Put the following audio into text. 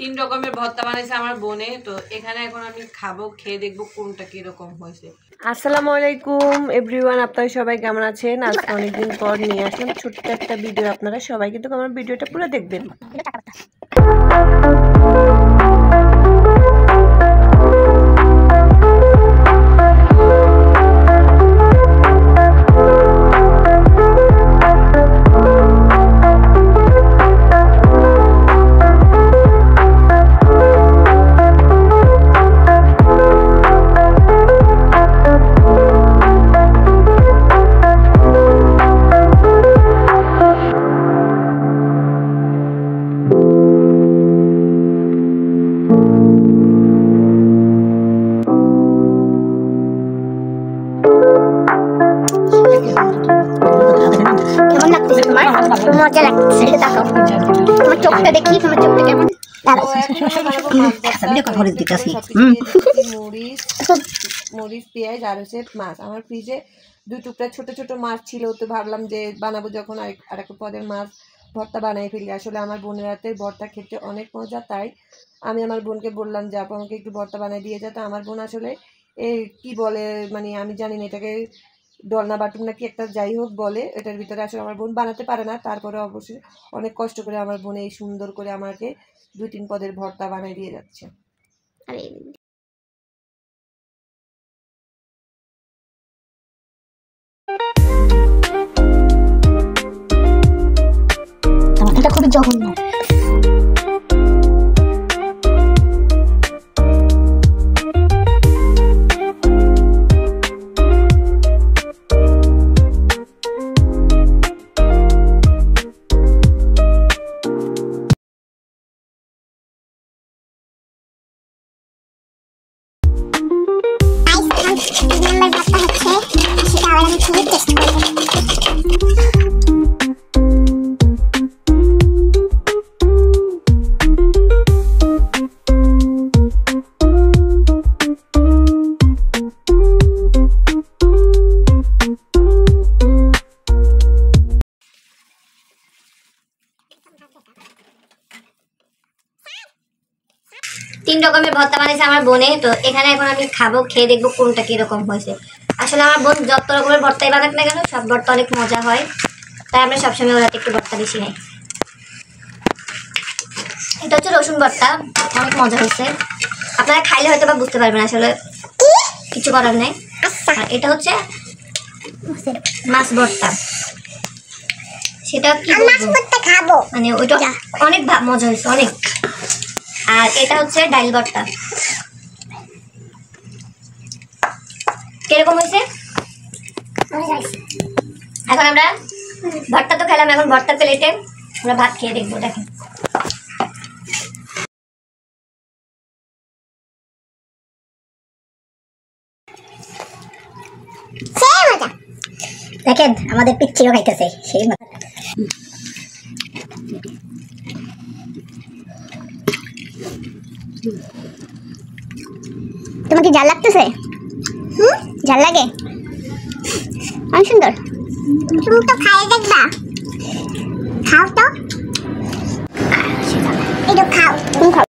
তিন রকমের ভর্তা বানাইছে আমার বোনে। তো এখানে এখন আমি খাবো, খেয়ে দেখবো কোনটা কিরকম হয়েছে। আসসালামু আলাইকুম এভরিওয়ান, আপনারা সবাই কেমন আছেন? আজকে অনেকদিন পর নিয়ে আসলাম ছোট্ট একটা ভিডিও। আপনারা সবাই কিন্তু আমার ভিডিওটা পুরো দেখবেন। মজা লাগছে, দেখো তোমার চোখটা দেখি, তোমার চোখটা কেমন। মরিচ, পেঁয়াজ আর হচ্ছে মাছ। আমার ফ্রিজে 2 টুকরা ছোট ছোট মাছ ছিল, তো ভাবলাম যে বানাবো যখন আরেক পদের মাছ ভর্তা বানাই ফেলি। আসলে আমার বোনের হাতের ভর্তা খেতে অনেক মজা, তাই আমি আমার বোনকে বললাম যে আপু আমাকে একটু ভর্তা বানিয়ে দিয়ে যা। তো আমার বোন আসলে কি বলে, মানে আমি জানি না এটাকে ডলনা বাটুম নাকি একটা যাই হোক বলে, এটার ভিতরে আসলে আমার বোন বানাতে পারে না। তারপরে অবশ্যই অনেক কষ্ট করে আমার বোন এই সুন্দর করে আমাকে 2-3 পদের ভর্তা বানিয়ে দিয়ে যাচ্ছে। এটা খুবই জঘন্য। তিন রকমের ভর্তা বানাইছে আমার বোনে। তো এখানে এখন আমি খাবো, খেয়ে দেখবো কোনটা কিরকম হয়েছে। আসলে আমার বোন যত রকমের ভর্তাই বানাক না কেন, সব ভর্তা অনেক মজা হয়, তাই আমরা সবসময় ওর হাতে একটু ভর্তা বেশি খাই। এটা হচ্ছে রসুন ভর্তা, অনেক মজা হয়েছে। আপনারা খাইলে হয়তো বা বুঝতে পারবেন, আসলে কিছু করার নেই। আর এটা হচ্ছে মাছ ভর্তা, সেটা কি খাবো, মানে ওইটা অনেক মজা হয়েছে অনেক। আর এটা হচ্ছে ডাল ভর্তা, কিরকম হয়েছে? এখন আমরা ভর্তা তো খেলাম, এখন ভর্তা প্লেটে আমরা ভাত খেয়ে দেখবো। দেখেন দেখেন আমাদের পিচ্ছিও খাইতেছে সেই মজা। তোমার কি ঝাল লাগতেছে? ঝাল লাগে? অনেক সুন্দর। তুমি তো খাই দেখবা, খাও তো, এই তো খাও, তুমি খাও।